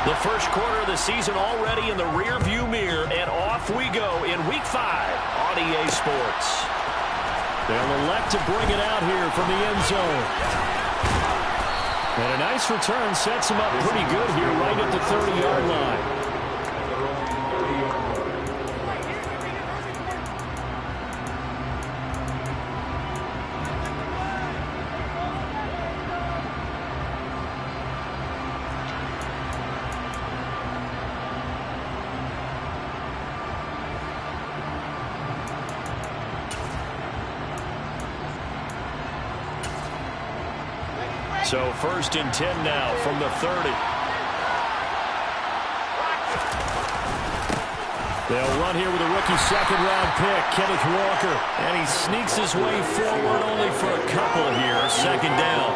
The first quarter of the season already in the rearview mirror, and off we go in Week 5 on EA Sports. They'll elect to bring it out here from the end zone. And a nice return sets him up pretty good here right at the 30-yard line. So 1st and 10 now from the 30. They'll run here with a rookie second-round pick, Kenneth Walker. And he sneaks his way forward only for a couple here. 2nd down.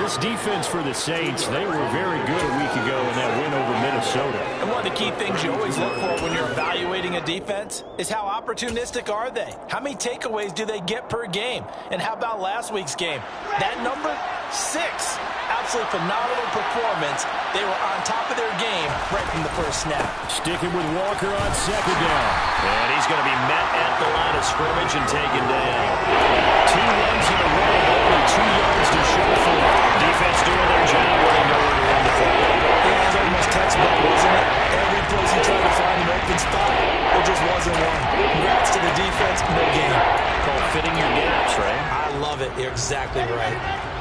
This defense for the Saints, they were very good a week ago in that win over Minnesota. And one of the key things you always look for when you're evaluating a defense is how opportunistic are they? How many takeaways do they get per game? And how about last week's game? That number 6. Absolutely phenomenal performance. They were on top of their game right from the first snap. Sticking with Walker on 2nd down. And he's going to be met at the line of scrimmage and taken down. 2 runs in a row, only 2 yards to show for it. Defense doing their job when they know where to run the football. Yeah, it was almost textbook, wasn't it? Every place he tried to find an open spot, there just wasn't one. Congrats to the defense, no game. Called fitting your gaps, right? I love it. You're exactly right.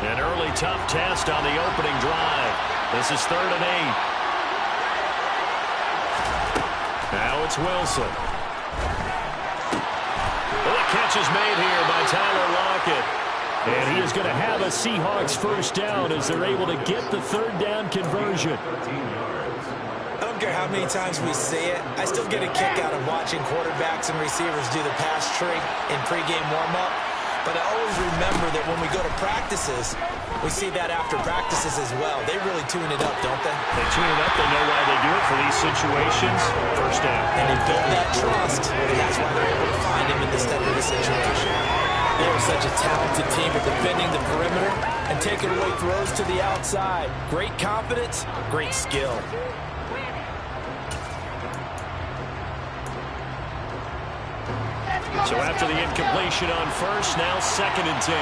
An early tough test on the opening drive. This is 3rd and 8. Now it's Wilson. Well, the catch is made here by Tyler Lockett. And he is going to have a Seahawks 1st down as they're able to get the 3rd down conversion. I don't care how many times we say it, I still get a kick out of watching quarterbacks and receivers do the pass trick in pregame warm-up. But I always remember that when we go to practices, we see that after practices as well. They really tune it up, don't they? They tune it up. They know why they do it for these situations. 1st down. And they build that trust, and that's why they're able to find him in this type of a situation. They are such a talented team at defending the perimeter and taking away throws to the outside. Great confidence, great skill. So after the incompletion on 1st, now 2nd and 10.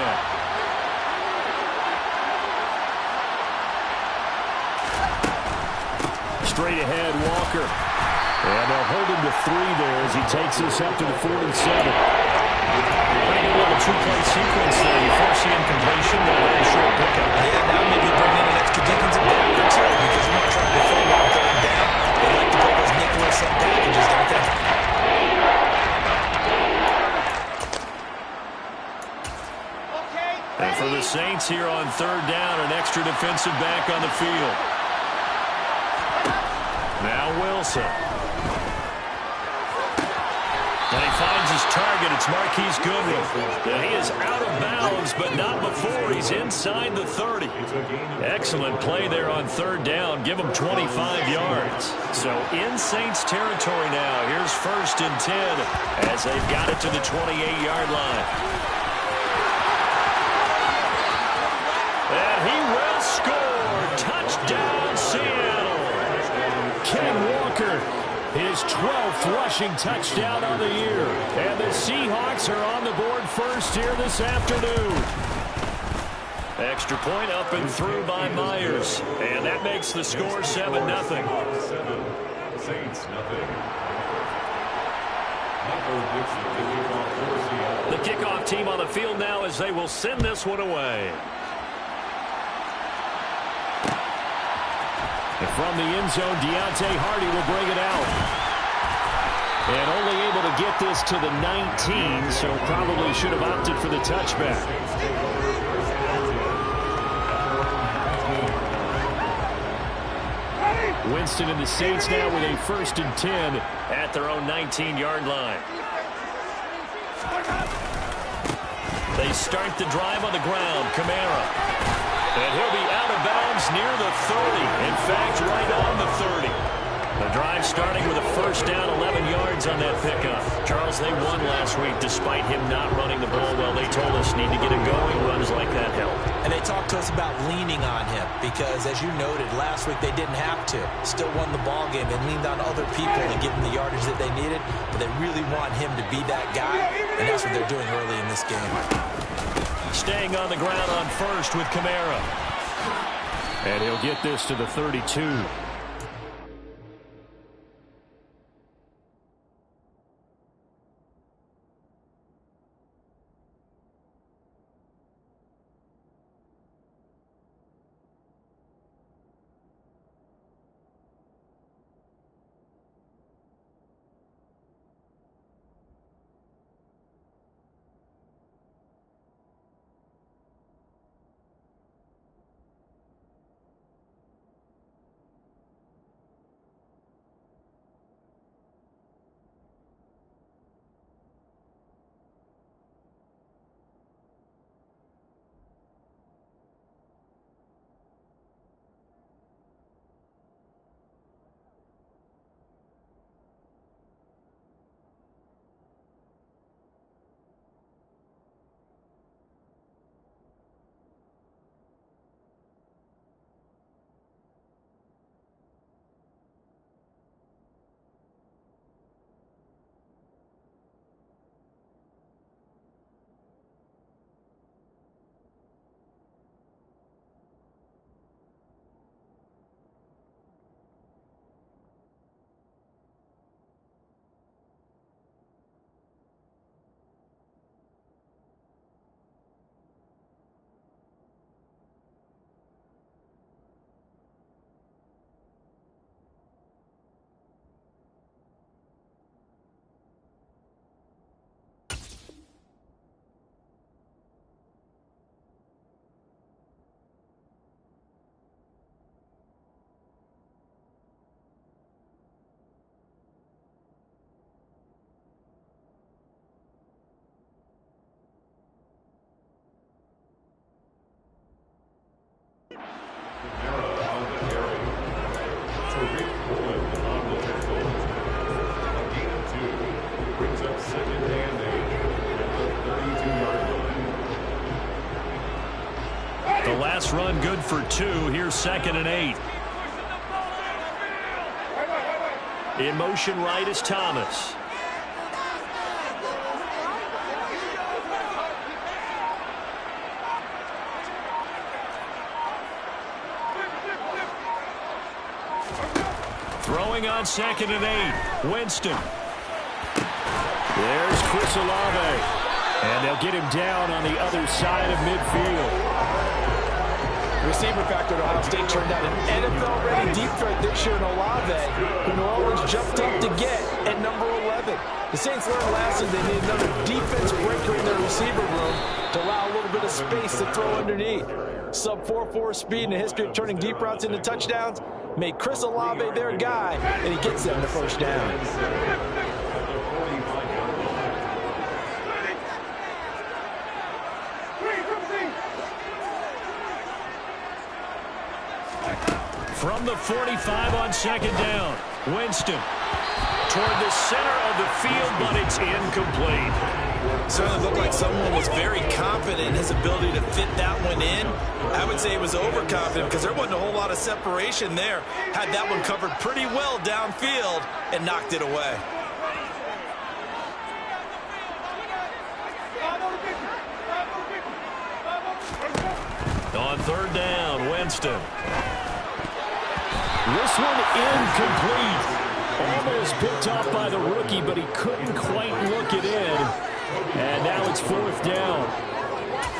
Straight ahead, Walker. And they'll hold him to 3 there as he takes this up to the 47. Pretty good little 2-play sequence there. You force the incompletion, but a very short pickup. Yeah, now maybe bring in an extra defensive back or 2 because you're not trying to defend on 3rd down. They like to play those nickel-or-sub packages, don't they? And for the Saints here on 3rd down, an extra defensive back on the field. Now Wilson. And he finds his target. It's Marquise Goodwin. And he is out of bounds, but not before he's inside the 30. Excellent play there on 3rd down. Give him 25 yards. So in Saints territory now. Here's 1st and 10 as they've got it to the 28-yard line. And he will score. Touchdown, Seattle. Ken Walker, his 12th rushing touchdown on the year. And the Seahawks are on the board 1st here this afternoon. Extra point up and through by Myers. And that makes the score 7-0. Saints, nothing. The kickoff team on the field now as they will send this one away. And from the end zone, Deontay Hardy will bring it out. And only able to get this to the 19, so probably should have opted for the touchback. Winston and the Saints now with a 1st and 10 at their own 19-yard line. They start the drive on the ground. Kamara. And he'll be out of bounds near the 30. In fact, right on the 30. The drive starting with a first down, 11 yards on that pickup. Charles, they won last week despite him not running the ball well. They told us need to get it going. Runs like that help. And they talked to us about leaning on him because, as you noted, last week they didn't have to. Still won the ball game. They leaned on other people to give them the yardage that they needed, but they really want him to be that guy, and that's what they're doing early in this game. Staying on the ground on first with Kamara. And he'll get this to the 32. The last run good for 2. Here's 2nd and 8. In motion right is Thomas. Throwing on 2nd and 8. Winston. There's Chris Olave. And they'll get him down on the other side of midfield. Receiver factor at Ohio State turned out an NFL-ready deep threat this year in Olave, who New Orleans jumped up to get at number 11. The Saints learned last season they need another defense breaker in their receiver room to allow a little bit of space to throw underneath. Sub 4.4 speed and a history of turning deep routes into touchdowns made Chris Olave their guy, and he gets them the first down. From the 45 on 2nd down. Winston toward the center of the field, but it's incomplete. Certainly looked like someone was very confident in his ability to fit that one in. I would say he was overconfident because there wasn't a whole lot of separation there. Had that one covered pretty well downfield and knocked it away. On 3rd down, Winston. This one incomplete. Almost picked off by the rookie, but he couldn't quite look it in. And now it's 4th down.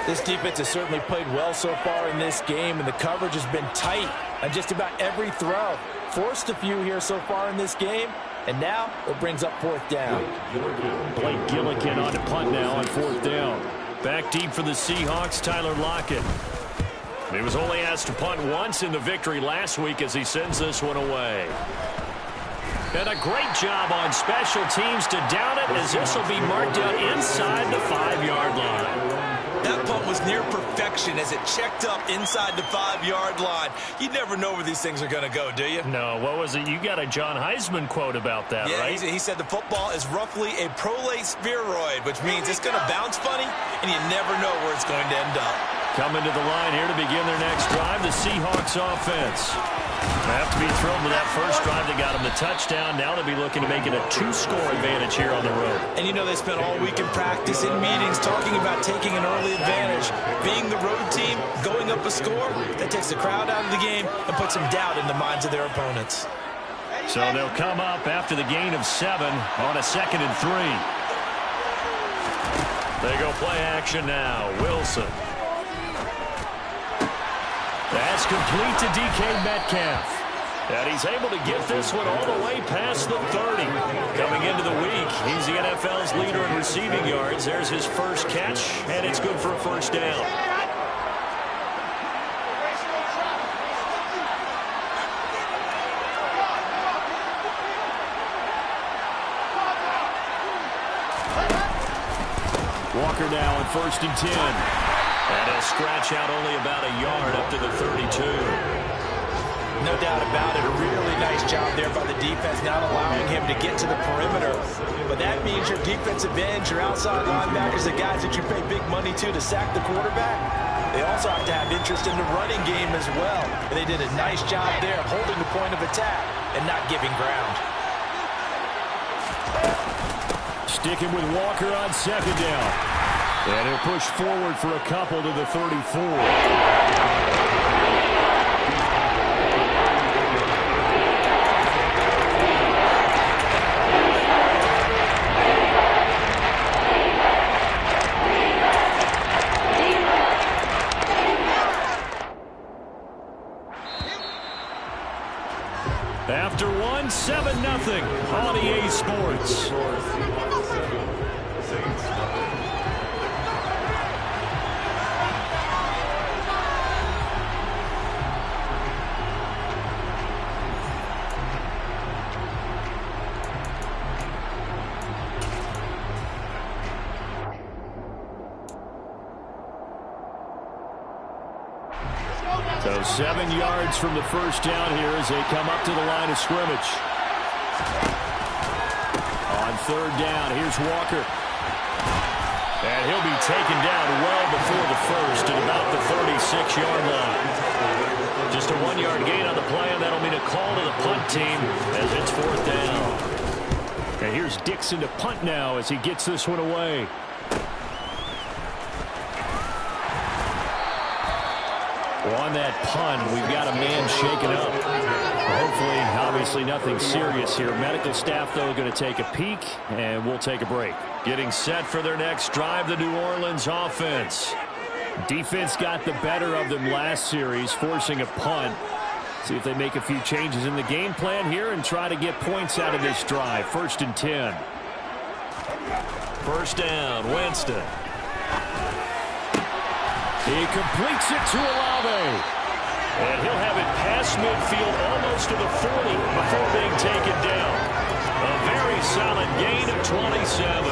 This defense has certainly played well so far in this game, and the coverage has been tight on just about every throw. Forced a few here so far in this game, and now it brings up 4th down. Blake Gillikin on to punt now on 4th down. Back deep for the Seahawks, Tyler Lockett. He was only asked to punt once in the victory last week as he sends this one away. And a great job on special teams to down it as this will be marked out inside the 5-yard line. That punt was near perfection as it checked up inside the 5-yard line. You never know where these things are going to go, do you? No, what was it? You got a John Heisman quote about that, right? He said the football is roughly a prolate spheroid, which means it's going to bounce funny, and you never know where it's going to end up. Coming to the line here to begin their next drive, the Seahawks offense. They have to be thrilled with that first drive that got them the touchdown. Now they'll be looking to make it a 2-score advantage here on the road. And you know they spent all week in practice, in meetings, talking about taking an early advantage. Being the road team, going up a score, that takes the crowd out of the game and puts some doubt in the minds of their opponents. So they'll come up after the gain of 7 on a 2nd and 3. They go play action now. Wilson. That's complete to DK Metcalf. And he's able to get this one all the way past the 30. Coming into the week, he's the NFL's leader in receiving yards. There's his first catch, and it's good for a first down. Walker now on 1st and 10. And he'll scratch out only about a yard up to the 32. No doubt about it. A really nice job there by the defense, not allowing him to get to the perimeter. But that means your defensive ends, your outside linebackers, the guys that you pay big money to sack the quarterback, they also have to have interest in the running game as well. And they did a nice job there, holding the point of attack and not giving ground. Sticking with Walker on 2nd down. And he'll push forward for a couple to the 34. After 1, 7-0 on EA Sports. So 7 yards from the first down here as they come up to the line of scrimmage. On 3rd down, here's Walker. And he'll be taken down well before the first at about the 36-yard line. Just a 1-yard gain on the play, and that'll mean a call to the punt team as it's 4th down. And here's Dixon to punt now as he gets this one away. On that punt, we've got a man shaken up. Hopefully, obviously nothing serious here. Medical staff, though, going to take a peek, and we'll take a break. Getting set for their next drive, the New Orleans offense. Defense got the better of them last series, forcing a punt. See if they make a few changes in the game plan here and try to get points out of this drive. 1st and 10. 1st down, Winston. He completes it to Olave. And he'll have it past midfield almost to the 40 before being taken down. A very solid gain of 27.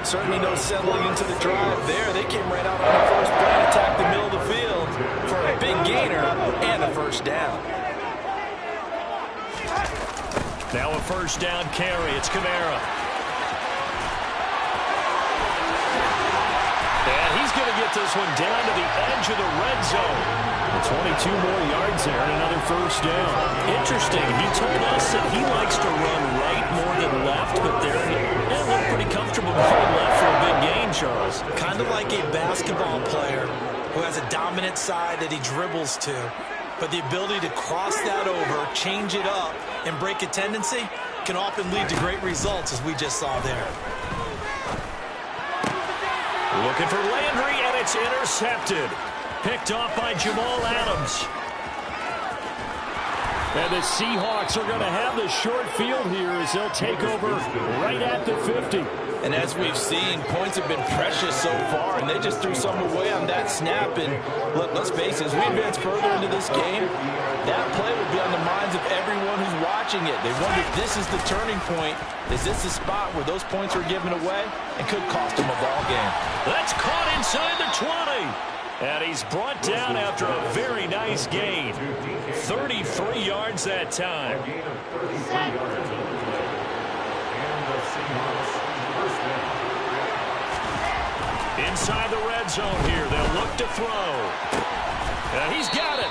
Certainly no settling into the drive there. They came right out on the first play and attacked the middle of the field for a big gainer and a first down. Now a first down carry. It's Kamara. And he's going to get this one down to the edge of the red zone. 22 more yards there and another first down. Interesting. He told us that he likes to run right more than left, but they're look pretty comfortable going left for a big gain, Charles. Kind of like a basketball player who has a dominant side that he dribbles to. But the ability to cross that over, change it up, and break a tendency can often lead to great results, as we just saw there. Looking for Landry, and it's intercepted. Picked off by Jamal Adams. And the Seahawks are going to have the short field here as they'll take over right at the 50. And as we've seen, points have been precious so far, and they just threw some away on that snap. And look, let's face it, as we advance further into this game, that play will be on the minds of everyone who's watching it. They wonder if this is the turning point. Is this the spot where those points are given away and could cost them a ball game? That's caught inside the 20. And he's brought down after a very nice gain. 33 yards that time. Inside the red zone here. They'll look to throw. He's got it.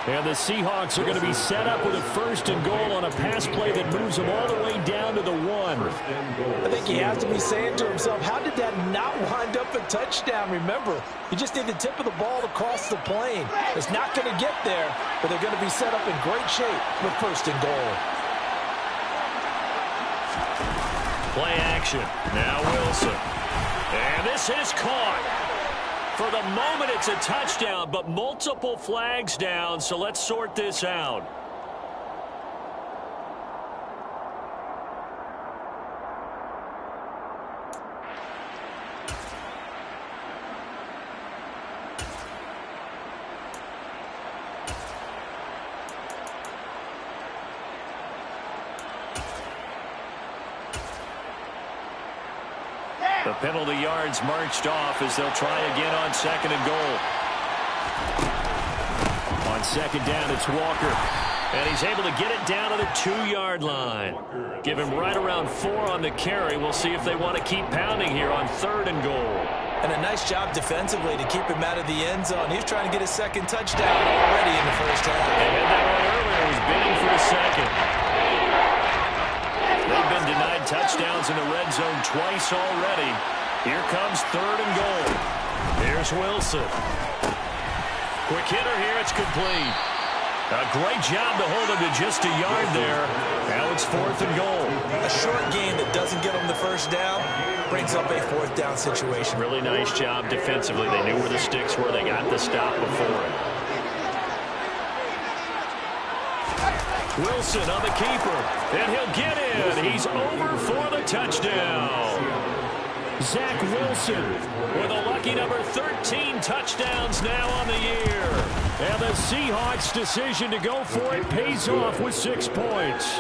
And the Seahawks are going to be set up with a 1st and goal on a pass play that moves them all the way down to the 1. I think he has to be saying to himself, how did that not wind up a touchdown? Remember, you just need the tip of the ball to cross the plane. It's not going to get there, but they're going to be set up in great shape with 1st and goal. Play action. Now Wilson. And this is caught. For the moment, it's a touchdown, but multiple flags down, so let's sort this out. The penalty yards marched off as they'll try again on 2nd and goal. On 2nd down, it's Walker. And he's able to get it down to the 2-yard line. Give him right around 4 on the carry. We'll see if they want to keep pounding here on 3rd and goal. And a nice job defensively to keep him out of the end zone. He's trying to get his 2nd touchdown already in the 1st half. They had that one earlier. He was bidding for a 2nd. They've been denied touchdowns in the red zone twice already. Here comes 3rd and goal. Here's Wilson. Quick hitter here. It's complete. A great job to hold him to just a yard there. Now it's 4th and goal. A short game that doesn't get them the 1st down brings up a 4th down situation. Really nice job defensively. They knew where the sticks were. They got the stop before it. Wilson on the keeper, and he'll get in. He's over for the touchdown. Zach Wilson with a lucky number 13 touchdowns now on the year. And the Seahawks' decision to go for it pays off with 6 points.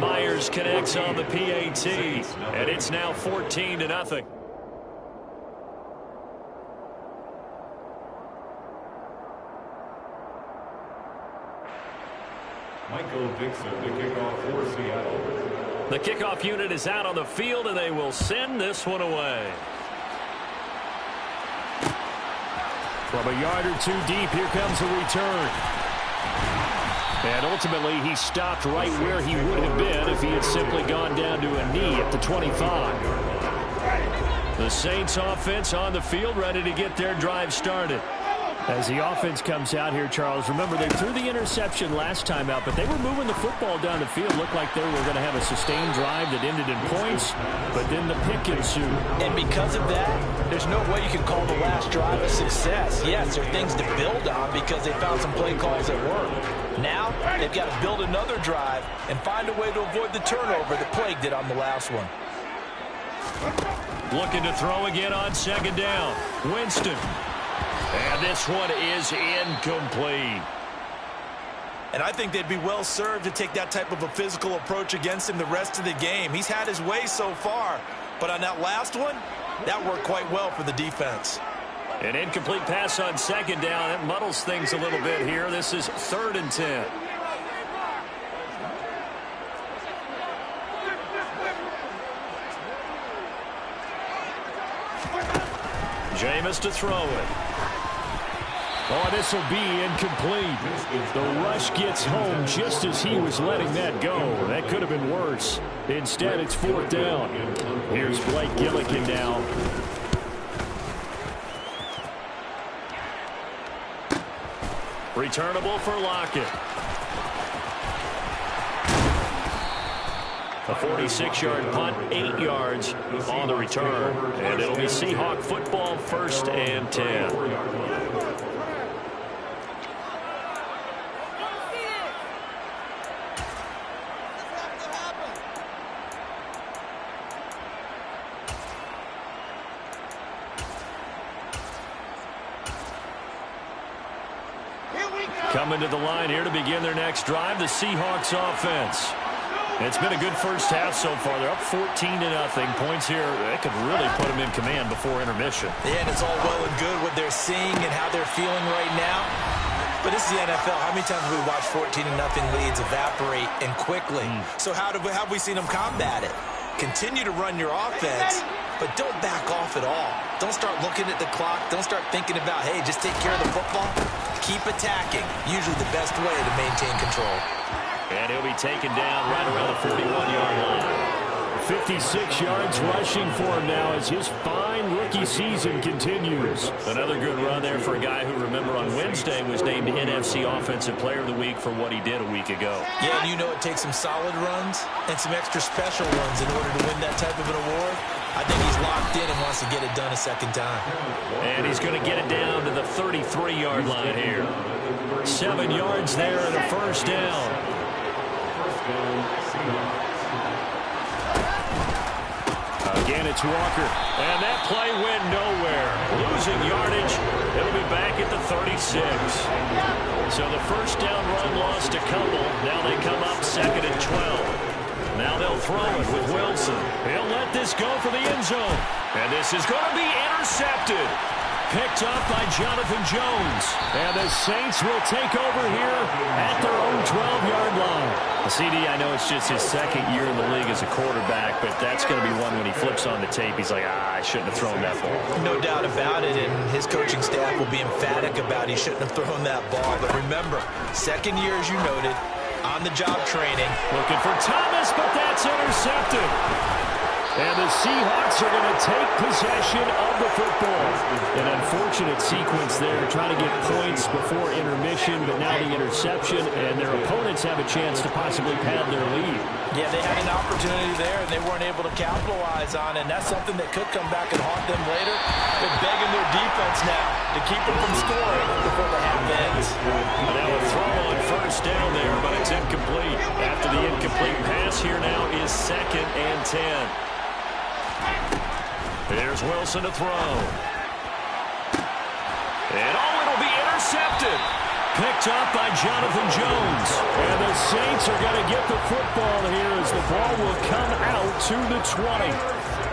Myers connects on the PAT, and it's now 14-0. Michael Dixon, the kickoff for Seattle. The kickoff unit is out on the field, and they will send this one away. From a yard or 2 deep, here comes the return. And ultimately, he stopped right where he would have been if he had simply gone down to a knee at the 25. The Saints offense on the field, ready to get their drive started. As the offense comes out here, Charles, remember they threw the interception last time out, but they were moving the football down the field. Looked like they were going to have a sustained drive that ended in points, but then the pick ensued. And because of that, there's no way you can call the last drive a success. Yes, there are things to build on because they found some play calls that work. Now, they've got to build another drive and find a way to avoid the turnover that plagued it on the last one. Looking to throw again on 2nd down. Winston. And this one is incomplete. And I think they'd be well served to take that type of a physical approach against him the rest of the game. He's had his way so far, but on that last one, that worked quite well for the defense. An incomplete pass on 2nd down. That muddles things a little bit here. This is 3rd and 10. Jameis to throw it. Oh, this will be incomplete. The rush gets home just as he was letting that go. That could have been worse. Instead, it's 4th down. Here's Blake Gillikin now. Returnable for Lockett. A 46-yard punt, 8 yards on the return. And it'll be Seahawk football, 1st and 10. Coming to the line here to begin their next drive, the Seahawks offense. It's been a good first half so far. They're up 14-0. Points here, that could really put them in command before intermission. Yeah, and it's all well and good what they're seeing and how they're feeling right now. But this is the NFL. How many times have we watched 14-0 leads evaporate and quickly? So how have we seen them combat it? Continue to run your offense, but don't back off at all. Don't start looking at the clock. Don't start thinking about, hey, just take care of the football. Keep attacking. Usually the best way to maintain control. And he'll be taken down right around the 41-yard line. 56 yards rushing for him now as his fine rookie season continues. Another good run there for a guy who, remember, on Wednesday was named NFC Offensive Player of the Week for what he did a week ago. Yeah, and you know it takes some solid runs and some extra special runs in order to win that type of an award. I think he's locked in and wants to get it done a second time. And he's going to get it down to the 33-yard line here. 7 yards there and a first down. Again, it's Walker. And that play went nowhere. Losing yardage. It'll be back at the 36. So the first down run lost a couple. Now they come up 2nd and 12. Now they'll throw it with Wilson. He'll let this go for the end zone. And this is going to be intercepted. Picked up by Jonathan Jones. And the Saints will take over here at their own 12-yard line. The CD, I know it's just his second year in the league as a quarterback, but that's going to be one when he flips on the tape. He's like, I shouldn't have thrown that ball. No doubt about it, and his coaching staff will be emphatic about he shouldn't have thrown that ball. But remember, second year, as you noted, on-the-job training. Looking for Thomas, but that's intercepted. And the Seahawks are going to take possession of the football. An unfortunate sequence there, trying to get points before intermission, but now the interception, and their opponents have a chance to possibly pad their lead. Yeah, they had an opportunity there, and they weren't able to capitalize on it, and that's something that could come back and haunt them later. They're begging their defense now to keep them from scoring before the half ends. Now a throw on first down there, but it's incomplete. After the incomplete pass, here now is 2nd and 10. Here's Wilson to throw. And it'll be intercepted. Picked up by Jonathan Jones. And the Saints are going to get the football here as the ball will come out to the 20.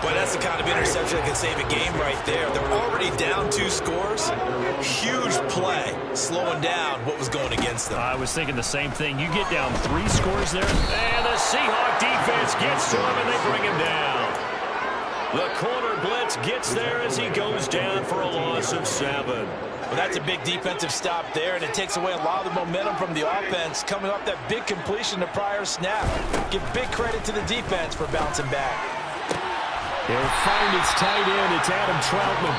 Boy, that's the kind of interception that can save a game right there. They're already down 2 scores. Huge play, slowing down what was going against them. I was thinking the same thing. You get down 3 scores there, and the Seahawk defense gets to him, and they bring him down. The corner blitz gets there as he goes down for a loss of 7. Well, that's a big defensive stop there, and it takes away a lot of the momentum from the offense coming off that big completion the prior snap. Give big credit to the defense for bouncing back. He'll find his tight end. It's Adam Troutman.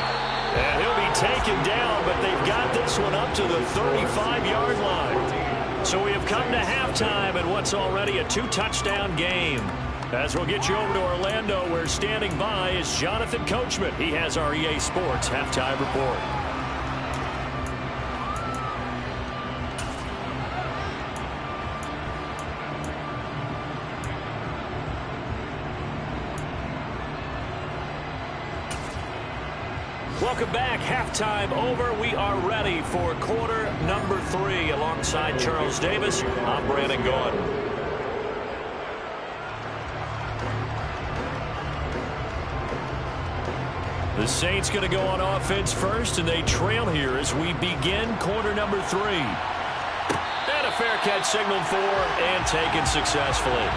And he'll be taken down, but they've got this one up to the 35-yard line. So we have come to halftime in what's already a 2-touchdown game. As we'll get you over to Orlando, where standing by is Jonathan Coachman. He has our EA Sports halftime report. Welcome back. Halftime over. We are ready for quarter number 3. Alongside Charles Davis, I'm Brandon Gaudin. The Saints going to go on offense first, and they trail here as we begin quarter number 3. And a fair catch signaled for and taken successfully.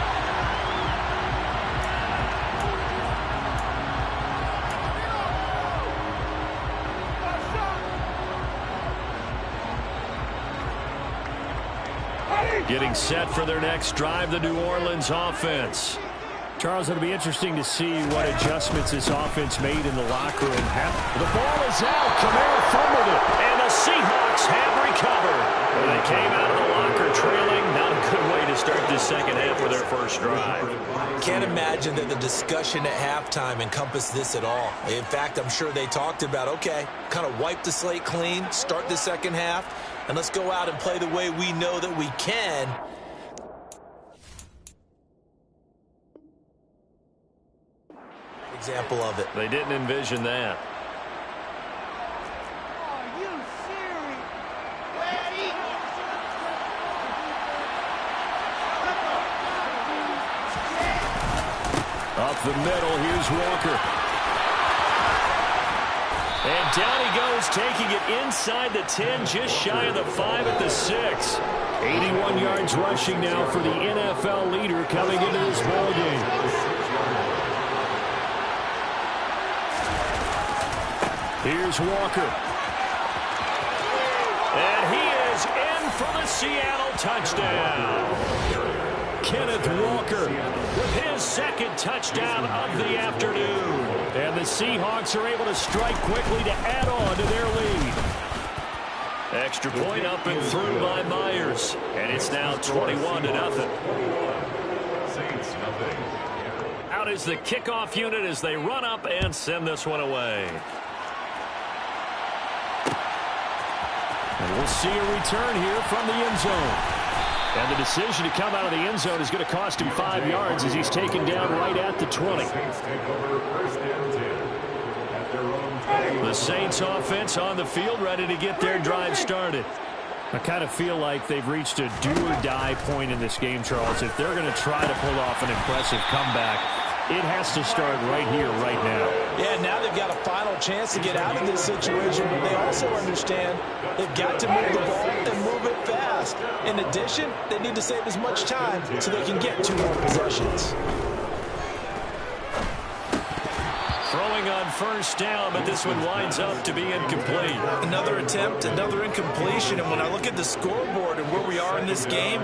Getting set for their next drive, the New Orleans offense. Charles, it'll be interesting to see what adjustments this offense made in the locker room. The ball is out. Kamara fumbled it. And the Seahawks have recovered. And they came out of the locker trailing. Not a good way to start this second half for their first drive. Can't imagine that the discussion at halftime encompassed this at all. In fact, I'm sure they talked about, okay, kind of wipe the slate clean, start the second half, and let's go out and play the way we know that we can. Example of it. They didn't envision that. Are you serious? Ready? Up the middle, here's Walker. And down he goes, taking it inside the 10, just shy of the 5 at the 6. 81 yards rushing now for the NFL leader coming into this ballgame. Here's Walker. And he is in for the Seattle touchdown. Kenneth Walker with his second touchdown of the afternoon. And the Seahawks are able to strike quickly to add on to their lead. Extra point up and through by Myers. And it's now 21-0. Out is the kickoff unit as they run up and send this one away. And we'll see a return here from the end zone. And the decision to come out of the end zone is going to cost him 5 yards as he's taken down right at the 20. The Saints offense on the field ready to get their drive started. I kind of feel like they've reached a do-or-die point in this game, Charles. If they're going to try to pull off an impressive comeback, it has to start right here, right now. Yeah, now they've got a final chance to get out of this situation, but they also understand they've got to move the ball and move it fast. In addition, they need to save as much time so they can get 2 more possessions. Throwing on first down, but this one winds up to be incomplete. Another attempt, another incompletion, and when I look at the scoreboard and where we are in this game,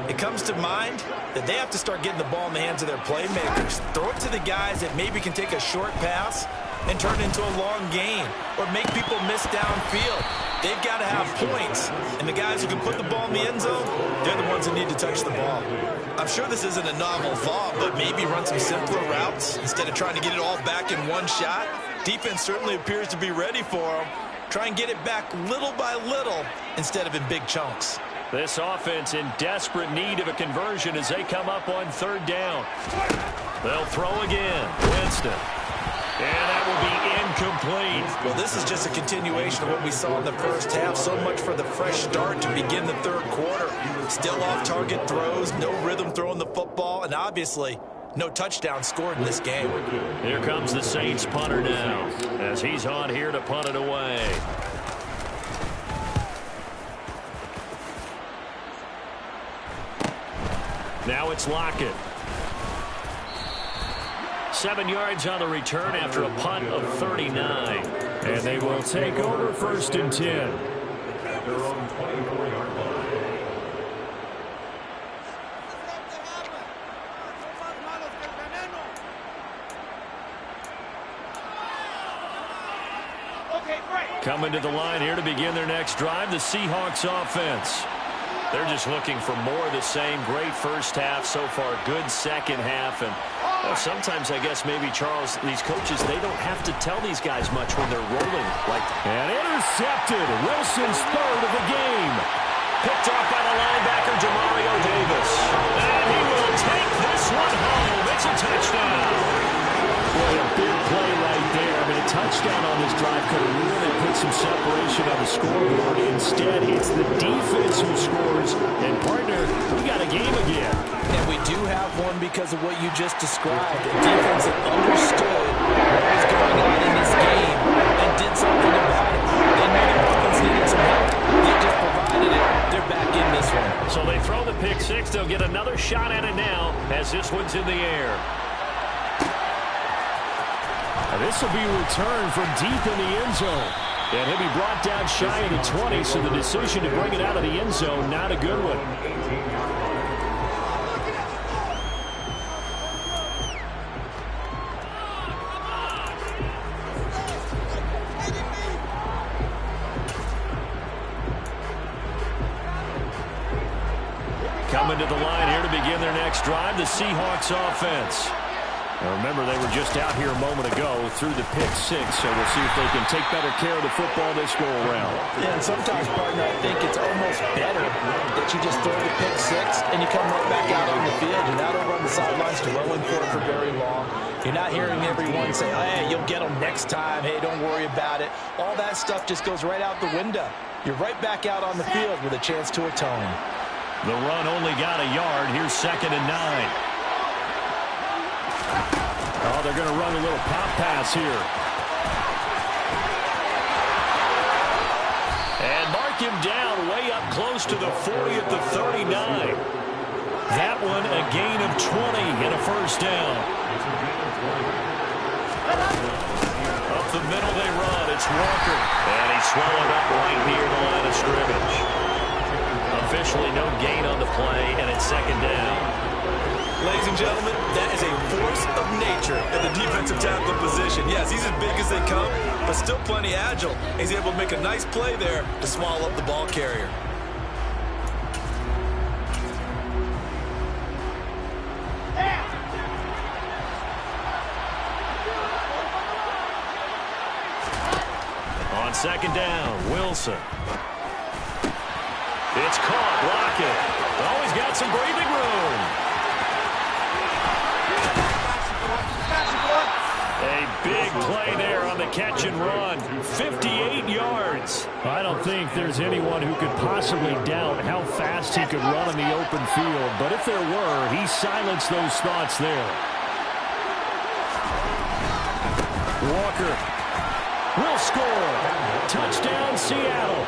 it comes to mind that they have to start getting the ball in the hands of their playmakers. Throw it to the guys that maybe can take a short pass and turn it into a long gain or make people miss downfield. They've got to have points, and the guys who can put the ball in the end zone, they're the ones that need to touch the ball. I'm sure this isn't a novel thought, but maybe run some simpler routes instead of trying to get it all back in one shot. Defense certainly appears to be ready for them. Try and get it back little by little instead of in big chunks. This offense in desperate need of a conversion as they come up on third down. They'll throw again. Winston. And that will be incomplete. Well, this is just a continuation of what we saw in the first half. So much for the fresh start to begin the third quarter. Still off-target throws, no rhythm throwing the football, and obviously no touchdown scored in this game. Here comes the Saints punter now as he's on here to punt it away. Now it's Lockett. 7 yards on the return after a punt of 39. And they will take over 1st and 10. Their own 24-yard line. Coming to the line here to begin their next drive, the Seahawks offense. They're just looking for more of the same. Great first half so far, good second half. And well, sometimes I guess maybe, Charles, these coaches, they don't have to tell these guys much when they're rolling. And intercepted. Wilson's third of the game. Picked off by the linebacker, Demario Davis. And he will take this one home. It's a touchdown. Boy, a big play right there. I mean, a touchdown on this drive could have really put some separation on the scoreboard. Instead, it's the defense who scores. And, partner, we got a game again. And we do have one because of what you just described. The defense that understood what was going on in this game and did something about it. They knew the offense needed some help. They just provided it. They're back in this one. So they throw the pick six. They'll get another shot at it now as this one's in the air. And this will be returned from deep in the end zone. And he'll be brought down shy of the 20, so the decision to bring it out of the end zone, not a good one. Coming to the line here to begin their next drive, the Seahawks offense. Now remember, they were just out here a moment ago through the pick six, so we'll see if they can take better care of the football this go-around. Yeah, and sometimes, partner, I think it's almost better that you just throw the pick six and you come right back out on the field. You're not over on the sidelines dwelling for it for very long. You're not hearing everyone say, hey, you'll get them next time. Hey, don't worry about it. All that stuff just goes right out the window. You're right back out on the field with a chance to atone. The run only got a yard. Here's 2nd and 9. they're going to run a little pop pass here. And mark him down way up close to the 40 at the 39. That one a gain of 20 and a first down. Up the middle they run. It's Walker. And he's swallowed up right near the line of scrimmage. Officially no gain on the play, and it's second down. Ladies and gentlemen, that is a force of nature at the defensive tackle position. Yes, he's as big as they come, but still plenty agile. He's able to make a nice play there to swallow up the ball carrier. On second down, Wilson. It's caught, Lockett. Oh, he's got some breathing room. A big play there on the catch and run. 58 yards. I don't think there's anyone who could possibly doubt how fast he could run in the open field. But if there were, he silenced those thoughts there. Walker will score. Touchdown, Seattle.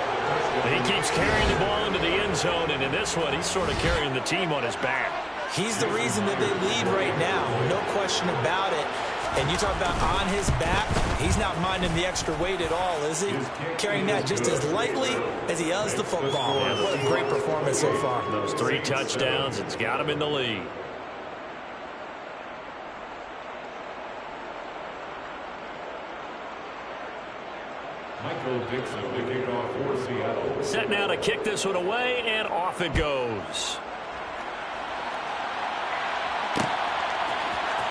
He keeps carrying the ball into the end zone, and in this one, he's sort of carrying the team on his back. He's the reason that they lead right now, no question about it. And you talk about on his back, he's not minding the extra weight at all, is he? Carrying that just as lightly as he does the football. What a great performance so far. Those 3 touchdowns, it's got him in the lead. Michael Dixon, the kickoff for Seattle. Set now to kick this one away, and off it goes.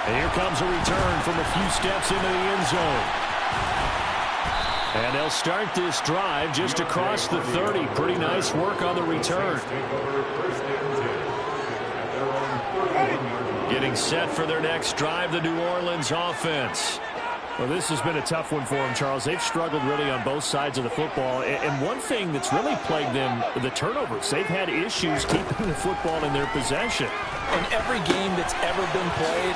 And here comes a return from a few steps into the end zone. And they'll start this drive just across the 30. Pretty nice work on the return. Getting set for their next drive, the New Orleans offense. Well, this has been a tough one for them, Charles. They've struggled really on both sides of the football. And one thing that's really plagued them, the turnovers. They've had issues keeping the football in their possession. In every game that's ever been played,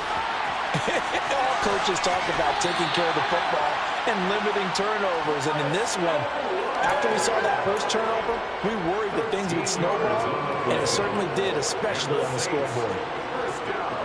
all coaches talk about taking care of the football and limiting turnovers. And in this one, after we saw that first turnover, we worried that things would snowball, and it certainly did, especially on the scoreboard.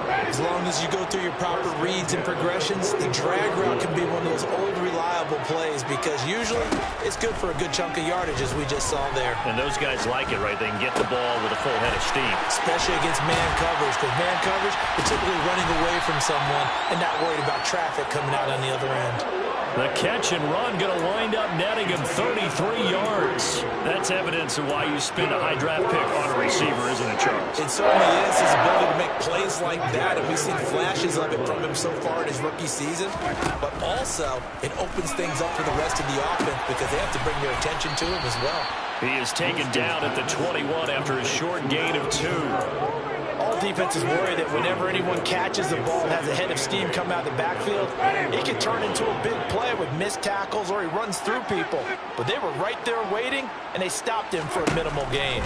As long as you go through your proper reads and progressions, the drag route can be one of those old reliable plays because usually it's good for a good chunk of yardage, as we just saw there. And those guys like it, right? They can get the ball with a full head of steam. Especially against man coverage, because man coverage, you're typically running away from someone and not worried about traffic coming out on the other end. The catch and run going to wind up netting him 33 yards. That's evidence of why you spend a high draft pick on a receiver, isn't it, Charles? It certainly is, his ability to make plays like that, and we've seen flashes of it from him so far in his rookie season. But also, it opens things up for the rest of the offense because they have to bring their attention to him as well. He is taken down at the 21 after a short gain of 2. All defenses worry that whenever anyone catches the ball and has a head of steam come out of the backfield, it can turn into a big play with missed tackles or he runs through people. But they were right there waiting, and they stopped him for a minimal gain.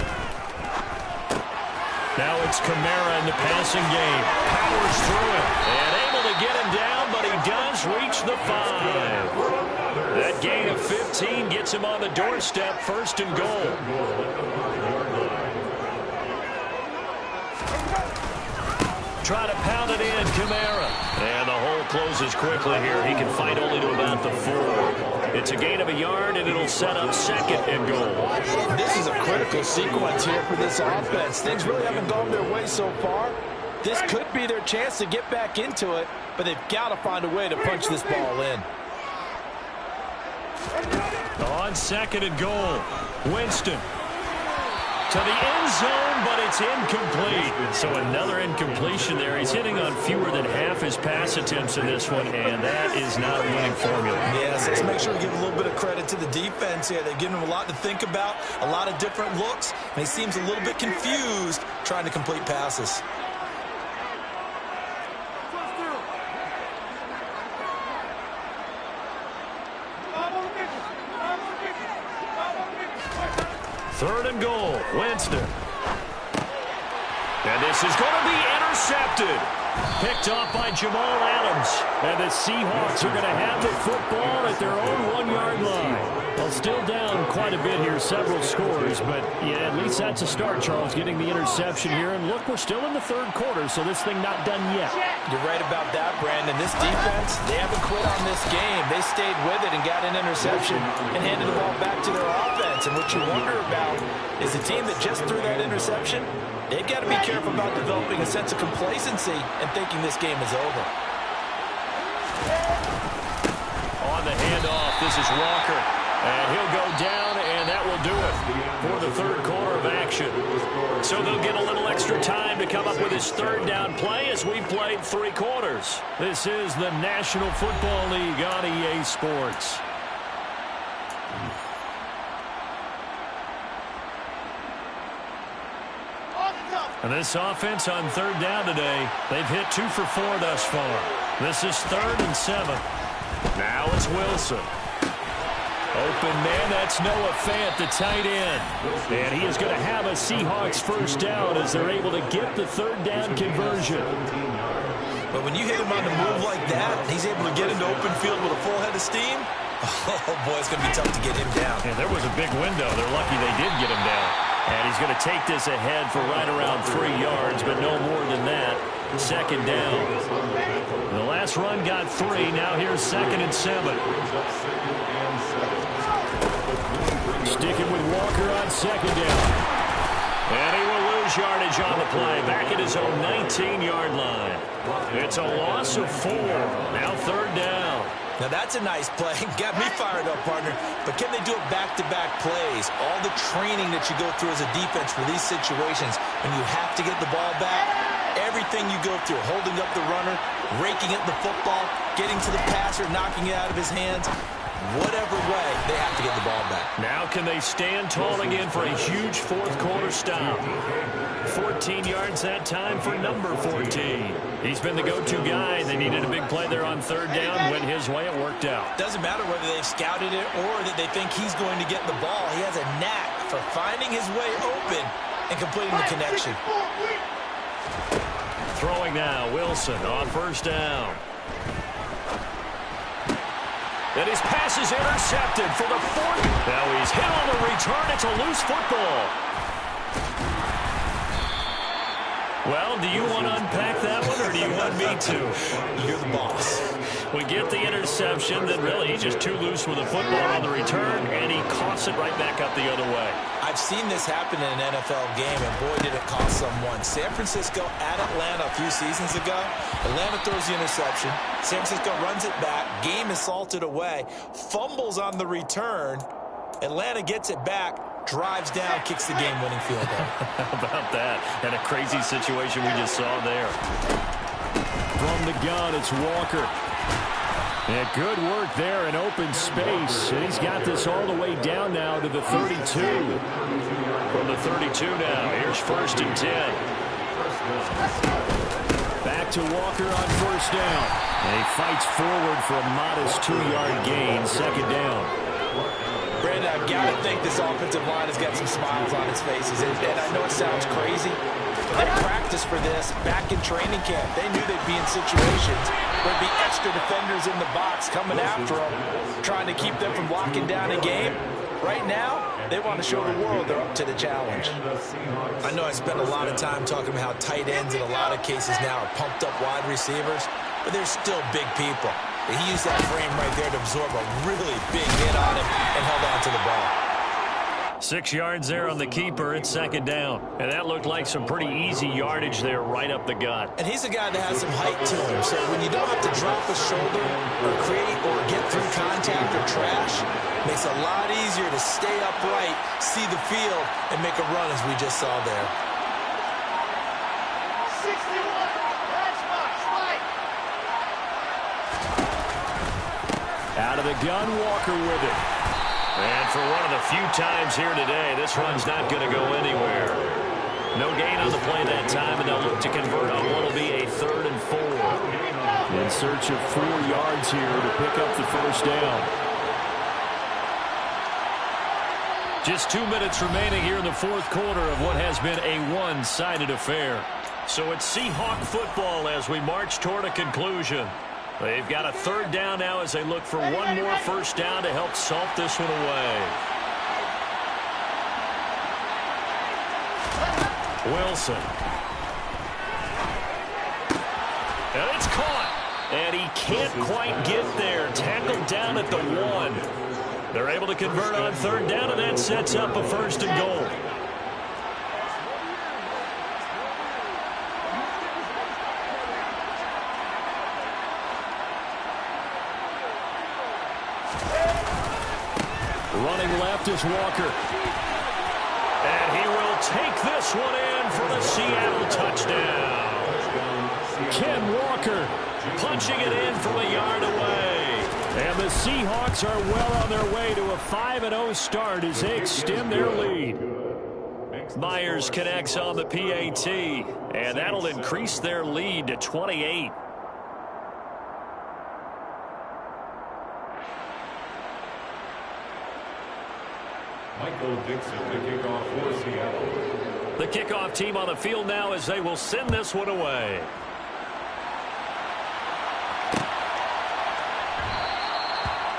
Now it's Kamara in the passing game. Powers through it and able to get him down, but he does reach the 5. That gain of 15 gets him on the doorstep, 1st and goal. Try to pound it in, Kamara. And the hole closes quickly here. He can fight only to about the 4. It's a gain of a yard, and it'll set up 2nd and goal. This is a critical sequence here for this offense. Things really haven't gone their way so far. This could be their chance to get back into it, but they've got to find a way to punch this ball in. On 2nd and goal, Winston. To the end zone, but it's incomplete. So another incompletion there. He's hitting on fewer than half his pass attempts in this one, and that is not a winning formula. Yes, let's make sure we give a little bit of credit to the defense here. They're giving him a lot to think about, a lot of different looks, and he seems a little bit confused trying to complete passes. Third and goal, Winston. And this is going to be intercepted. Picked off by Jamal Adams. And the Seahawks are going to have the football at their own 1-yard line. Well, still down quite a bit here, several scores, but yeah, at least that's a start, Charles, getting the interception here. And look, we're still in the third quarter, so this thing not done yet. You're right about that, Brandon. This defense, they haven't quit on this game. They stayed with it and got an interception and handed the ball back to their offense. And what you wonder about is the team that just threw that interception, they've got to be careful about developing a sense of complacency and thinking this game is over. On the handoff, this is Walker. And he'll go down, and that will do it for the third quarter of action. So they'll get a little extra time to come up with his third down play as we played 3 quarters. This is the National Football League on EA Sports. And this offense on third down today, they've hit 2 for 4 thus far. This is 3rd and 7. Now it's Wilson. Open man, that's Noah Fant, the tight end. And he is going to have a Seahawks first down as they're able to get the third down conversion. But when you hit him on the move like that, he's able to get into open field with a full head of steam. Oh, boy, it's going to be tough to get him down. Yeah, there was a big window. They're lucky they did get him down. And he's going to take this ahead for right around 3 yards, but no more than that. Second down. The last run got 3. Now here's 2nd and 7. Sticking with Walker on 2nd down. And he will lose yardage on the play. Back at his own 19-yard line. It's a loss of 4. Now 3rd down. Now that's a nice play. Got me fired up, partner. But can they do it back-to-back plays? All the training that you go through as a defense for these situations, when you have to get the ball back, everything you go through, holding up the runner, raking at the football, getting to the passer, knocking it out of his hands, whatever way, they have to get the ball back. Now can they stand tall again for a huge fourth quarter stop? 14 yards that time for number 14. He's been the go-to guy. They needed a big play there on 3rd down. Went his way. It worked out. Doesn't matter whether they've scouted it or that they think he's going to get the ball. He has a knack for finding his way open and completing the connection. Throwing now, Wilson on 1st down. And his pass is intercepted for the 4th. Now he's hit on the return. It's a loose football. Well, do you want to unpack that one, or do you want me to? You're the boss. We get the interception, then really he's just too loose with the football on the return, and he coughs it right back up the other way. I've seen this happen in an NFL game, and boy, did it cost someone. San Francisco at Atlanta a few seasons ago. Atlanta throws the interception. San Francisco runs it back. Game is salted away. Fumbles on the return. Atlanta gets it back. Drives down, kicks the game-winning field goal. How about that? And a crazy situation we just saw there. From the gun, it's Walker. Yeah, good work there in open space. And he's got this all the way down now to the 32. From the 32 now, here's 1st and 10. Back to Walker on 1st down. And he fights forward for a modest 2-yard gain, 2nd down. Brandon, I've got to think this offensive line has got some smiles on its faces. And I know it sounds crazy, but they practiced for this back in training camp. They knew they'd be in situations where there'd be extra defenders in the box coming after them, trying to keep them from locking down a game. Right now, they want to show the world they're up to the challenge. I know I spent a lot of time talking about how tight ends in a lot of cases now are pumped up wide receivers, but they're still big people. He used that frame right there to absorb a really big hit on him and held on to the ball. 6 yards there on the keeper. It's 2nd down. And that looked like some pretty easy yardage there right up the gut. And he's a guy that has some height to him. So when you don't have to drop a shoulder or create or get through contact or trash, it makes it a lot easier to stay upright, see the field, and make a run as we just saw there. Out of the gun, Walker with it. And for one of the few times here today, this run's not going to go anywhere. No gain on the play that time, and they'll look to convert on what will be a 3rd and 4. In search of 4 yards here to pick up the 1st down. Just 2 minutes remaining here in the 4th quarter of what has been a one-sided affair. So it's Seahawk football as we march toward a conclusion. They've got a third down now as they look for one more first down to help salt this one away. Wilson. And it's caught. And he can't quite get there. Tackled down at the 1. They're able to convert on third down, and that sets up a first and goal. Running left is Walker. And he will take this one in for the Seattle touchdown. Ken Walker punching it in from a yard away. And the Seahawks are well on their way to a 5-0 start as they extend their lead. Myers connects on the PAT, and that'll increase their lead to 28. Michael Dixon, the kickoff for Seattle. The kickoff team on the field now as they will send this one away.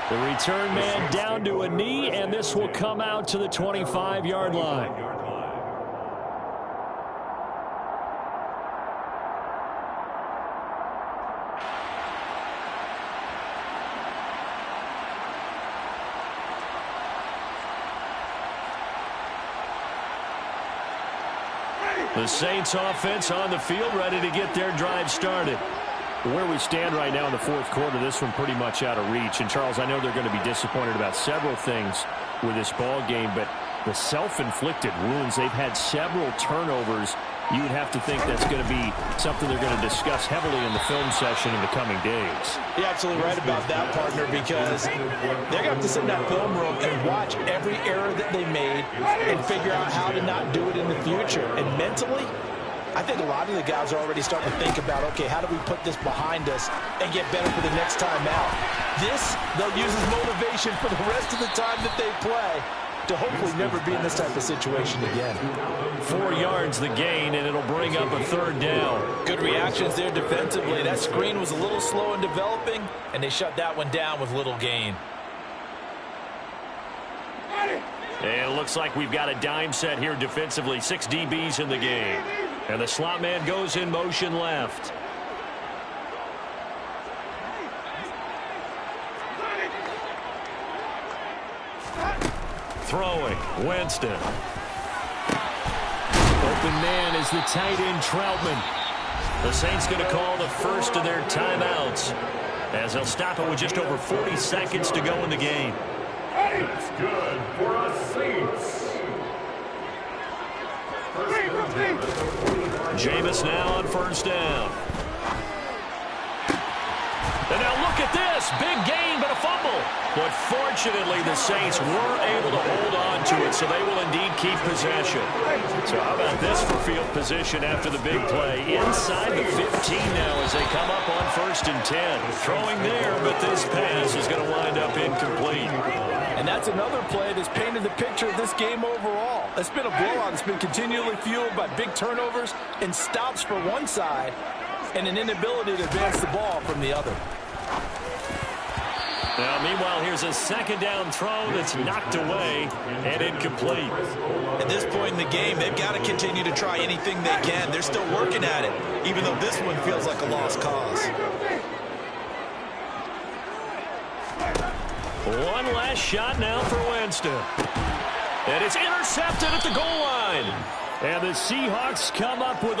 The return man down to a knee, and this will come out to the 25-yard line. The Saints offense on the field, ready to get their drive started. Where we stand right now in the fourth quarter, this one pretty much out of reach. And, Charles, I know they're going to be disappointed about several things with this ball game, but the self-inflicted wounds, they've had several turnovers. You would have to think that's going to be something they're going to discuss heavily in the film session in the coming days. You're absolutely right about that, partner, because they're going to have to sit in that film room and watch every error that they made and figure out how to not do it in the future. And mentally, I think a lot of the guys are already starting to think about, okay, how do we put this behind us and get better for the next time out? This, they'll use as motivation for the rest of the time that they play to hopefully never be in this type of situation again. 4 yards the gain, and it'll bring up a third down. Good reactions there defensively. That screen was a little slow in developing, and they shut that one down with little gain. And it looks like we've got a dime set here defensively. 6 DBs in the game. And the slot man goes in motion left. Throwing, Winston. Open man is the tight end, Troutman. The Saints going to call the first of their timeouts as they'll stop it with just over 40 seconds to go in the game. It's good for us Saints. Jameis now on first down. And now look at this. Big gain, but a fumble. But fortunately, the Saints were able to hold on to it, so they will indeed keep possession. So how about this for field position after the big play? Inside the 15 now as they come up on 1st and 10. Throwing there, but this pass is going to wind up incomplete. And that's another play that's painted the picture of this game overall. It's been a blowout. It's been continually fueled by big turnovers and stops for one side and an inability to advance the ball from the other. Now, meanwhile, here's a second down throw that's knocked away and incomplete. At this point in the game, they've got to continue to try anything they can. They're still working at it, even though this one feels like a lost cause. One last shot now for Winston. And it's intercepted at the goal line. And the Seahawks come up with